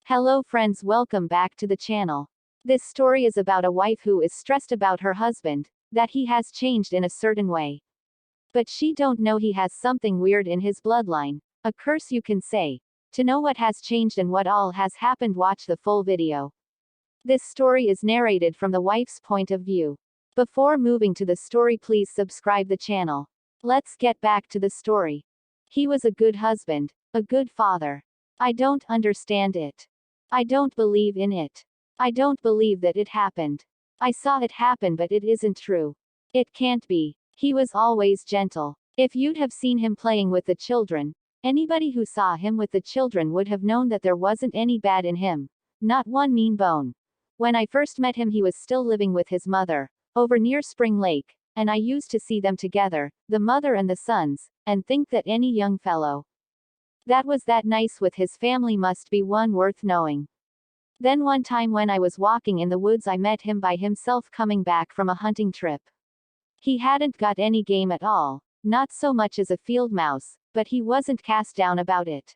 Hello friends, welcome back to the channel. This story is about a wife who is stressed about her husband, that he has changed in a certain way. But she don't know he has something weird in his bloodline, a curse you can say. To know what has changed and what all has happened, watch the full video. This story is narrated from the wife's point of view. Before moving to the story, please subscribe the channel. Let's get back to the story. He was a good husband, a good father. I don't understand it. I don't believe in it. I don't believe that it happened. I saw it happen, but it isn't true. It can't be. He was always gentle. If you'd have seen him playing with the children, anybody who saw him with the children would have known that there wasn't any bad in him. Not one mean bone. When I first met him, he was still living with his mother, over near Spring Lake, and I used to see them together, the mother and the sons, and think that any young fellow that was that nice with his family must be one worth knowing. Then one time when I was walking in the woods, I met him by himself coming back from a hunting trip. He hadn't got any game at all, not so much as a field mouse, but he wasn't cast down about it.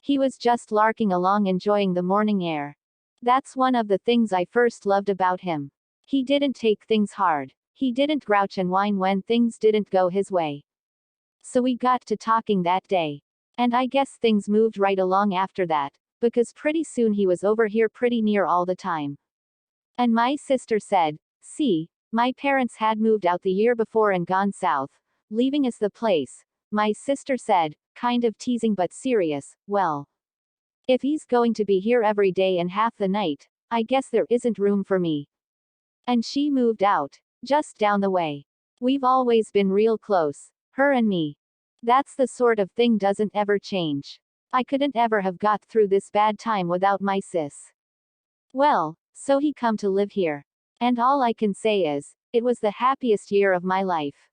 He was just larking along, enjoying the morning air. That's one of the things I first loved about him. He didn't take things hard. He didn't grouch and whine when things didn't go his way. So we got to talking that day. And I guess things moved right along after that, because pretty soon he was over here pretty near all the time. And my sister said, "See, my parents had moved out the year before and gone south, leaving us the place." My sister said, kind of teasing but serious, "Well, if he's going to be here every day and half the night, I guess there isn't room for me." And she moved out, just down the way. We've always been real close, her and me. That's the sort of thing doesn't ever change. I couldn't ever have got through this bad time without my sis. Well, so he come to live here. And all I can say is, it was the happiest year of my life.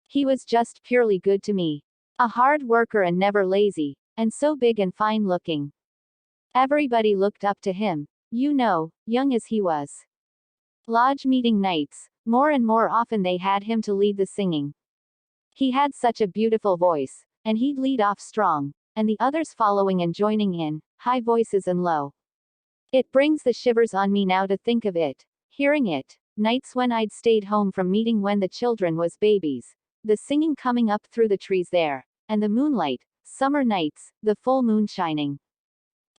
He was just purely good to me. A hard worker and never lazy, and so big and fine looking. Everybody looked up to him, you know, young as he was. Lodge meeting nights, more and more often they had him to lead the singing. He had such a beautiful voice, and he'd lead off strong, and the others following and joining in, high voices and low. It brings the shivers on me now to think of it, hearing it, nights when I'd stayed home from meeting when the children was babies, the singing coming up through the trees there, and the moonlight, summer nights, the full moon shining.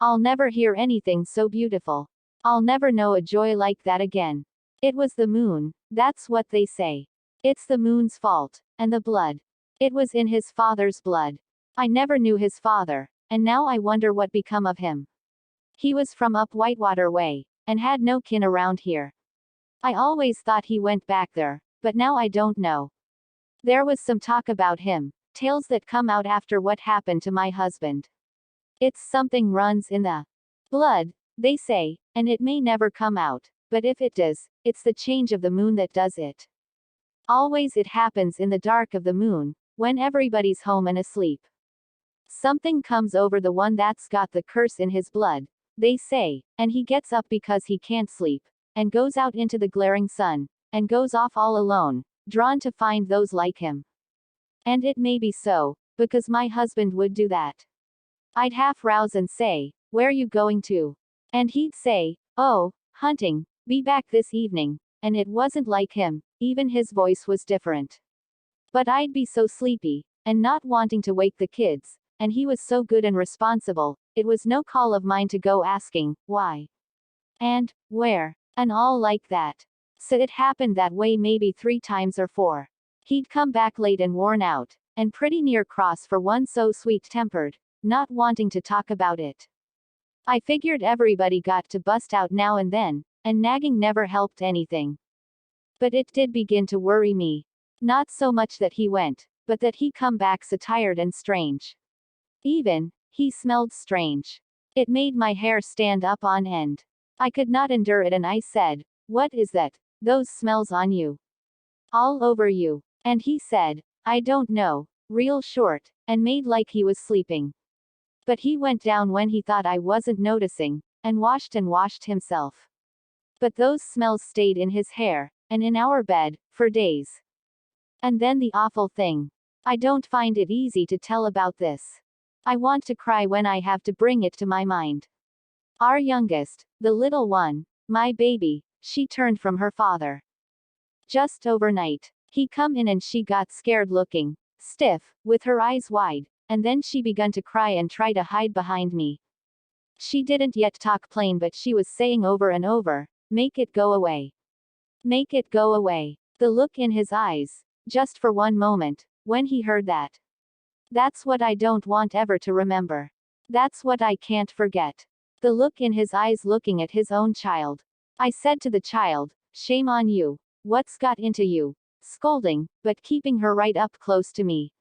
I'll never hear anything so beautiful. I'll never know a joy like that again. It was the moon, that's what they say. It's the moon's fault, and the blood. It was in his father's blood. I never knew his father, and now I wonder what become of him. He was from up Whitewater way, and had no kin around here. I always thought he went back there, but now I don't know. There was some talk about him, tales that come out after what happened to my husband. It's something runs in the blood, they say, and it may never come out, but if it does, it's the change of the moon that does it. Always it happens in the dark of the moon, when everybody's home and asleep. Something comes over the one that's got the curse in his blood, they say, and he gets up because he can't sleep, and goes out into the glaring sun, and goes off all alone, drawn to find those like him. And it may be so, because my husband would do that. I'd half rouse and say, "Where you going to?" And he'd say, "Oh, hunting, be back this evening," and it wasn't like him, even his voice was different. But I'd be so sleepy, and not wanting to wake the kids, and he was so good and responsible, it was no call of mine to go asking, why, and where, and all like that. So it happened that way maybe 3 times or 4. He'd come back late and worn out, and pretty near cross for one so sweet-tempered, not wanting to talk about it. I figured everybody got to bust out now and then, and nagging never helped anything. But it did begin to worry me. Not so much that he went, but that he come back so tired and strange. Even, he smelled strange. It made my hair stand up on end. I could not endure it and I said, "What is that, those smells on you? All over you?" And he said, "I don't know," real short, and made like he was sleeping. But he went down when he thought I wasn't noticing, and washed himself. But those smells stayed in his hair, and in our bed, for days. And then the awful thing. I don't find it easy to tell about this. I want to cry when I have to bring it to my mind. Our youngest, the little one, my baby, she turned from her father. Just overnight. He come in and she got scared looking, stiff, with her eyes wide, and then she begun to cry and try to hide behind me. She didn't yet talk plain but she was saying over and over, "Make it go away. Make it go away." The look in his eyes, just for one moment, when he heard that. That's what I don't want ever to remember. That's what I can't forget. The look in his eyes looking at his own child. I said to the child, "Shame on you. What's got into you?" Scolding, but keeping her right up close to me.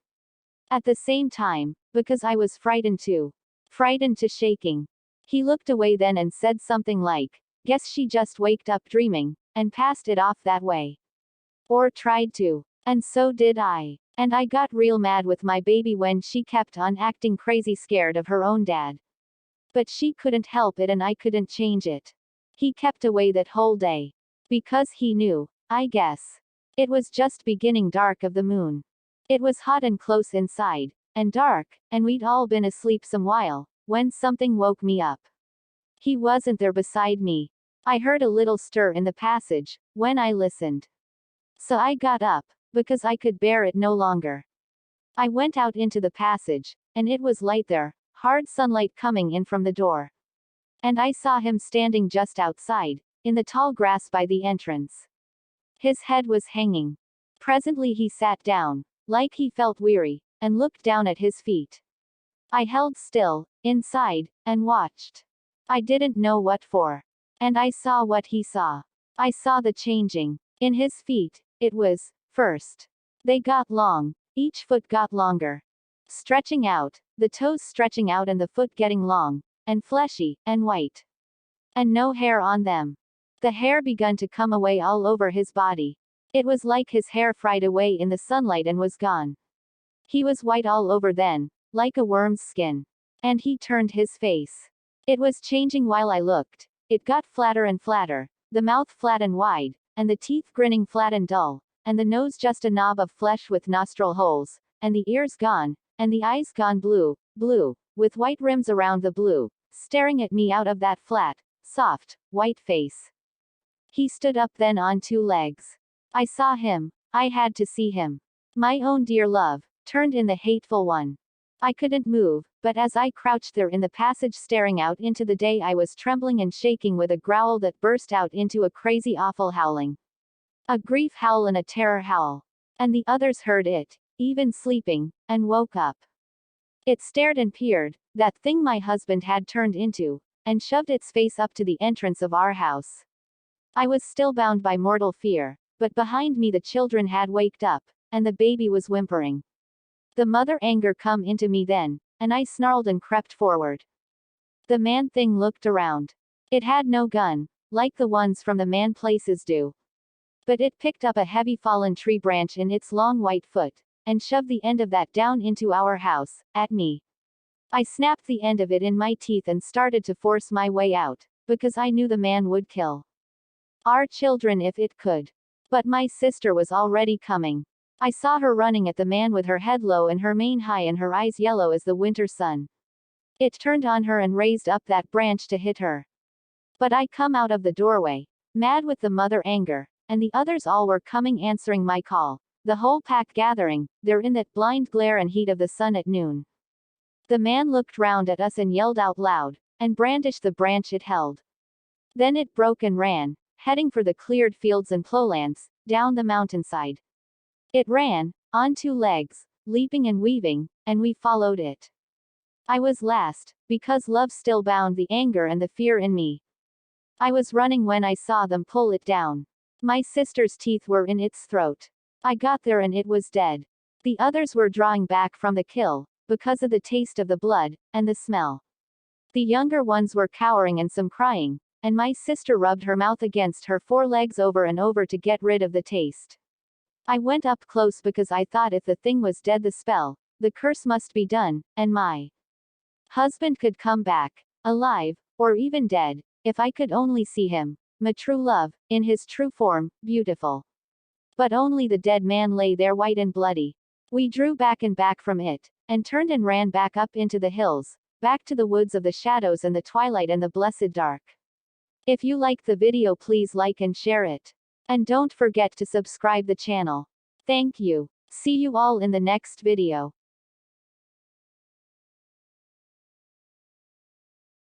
At the same time, because I was frightened too. Frightened to shaking. He looked away then and said something like, "Guess she just waked up dreaming," and passed it off that way. Or tried to. And so did I. And I got real mad with my baby when she kept on acting crazy scared of her own dad. But she couldn't help it and I couldn't change it. He kept away that whole day. Because he knew, I guess. It was just beginning dark of the moon. It was hot and close inside, and dark, and we'd all been asleep some while, when something woke me up. He wasn't there beside me. I heard a little stir in the passage, when I listened. So I got up, because I could bear it no longer. I went out into the passage, and it was light there, hard sunlight coming in from the door. And I saw him standing just outside, in the tall grass by the entrance. His head was hanging. Presently he sat down, like he felt weary, and looked down at his feet. I held still, inside, and watched. I didn't know what for. And I saw what he saw. I saw the changing. In his feet, it was, first. They got long. Each foot got longer. Stretching out, the toes stretching out and the foot getting long, and fleshy, and white. And no hair on them. The hair begun to come away all over his body. It was like his hair fried away in the sunlight and was gone. He was white all over then, like a worm's skin. And he turned his face. It was changing while I looked. It got flatter and flatter, the mouth flat and wide, and the teeth grinning flat and dull, and the nose just a knob of flesh with nostril holes, and the ears gone, and the eyes gone blue, with white rims around the blue, staring at me out of that flat, soft, white face. He stood up then on two legs. I saw him. I had to see him. My own dear love, turned in the hateful one. I couldn't move, but as I crouched there in the passage staring out into the day I was trembling and shaking with a growl that burst out into a crazy awful howling. A grief howl and a terror howl. And the others heard it, even sleeping, and woke up. It stared and peered, that thing my husband had turned into, and shoved its face up to the entrance of our house. I was still bound by mortal fear, but behind me the children had waked up, and the baby was whimpering. The mother anger come into me then, and I snarled and crept forward. The man thing looked around. It had no gun, like the ones from the man places do. But it picked up a heavy fallen tree branch in its long white foot, and shoved the end of that down into our house, at me. I snapped the end of it in my teeth and started to force my way out, because I knew the man would kill our children if it could. But my sister was already coming. I saw her running at the man with her head low and her mane high and her eyes yellow as the winter sun. It turned on her and raised up that branch to hit her. But I come out of the doorway, mad with the mother anger, and the others all were coming answering my call, the whole pack gathering, there in that blind glare and heat of the sun at noon. The man looked round at us and yelled out loud, and brandished the branch it held. Then it broke and ran, heading for the cleared fields and plowlands, down the mountainside. It ran, on two legs, leaping and weaving, and we followed it. I was last, because love still bound the anger and the fear in me. I was running when I saw them pull it down. My sister's teeth were in its throat. I got there and it was dead. The others were drawing back from the kill, because of the taste of the blood, and the smell. The younger ones were cowering and some crying, and my sister rubbed her mouth against her forelegs over and over to get rid of the taste. I went up close because I thought if the thing was dead the spell, the curse must be done, and my husband could come back, alive, or even dead, if I could only see him, my true love, in his true form, beautiful. But only the dead man lay there white and bloody. We drew back and back from it, and turned and ran back up into the hills, back to the woods of the shadows and the twilight and the blessed dark. If you liked the video, please like and share it. And don't forget to subscribe the channel. Thank you. See you all in the next video.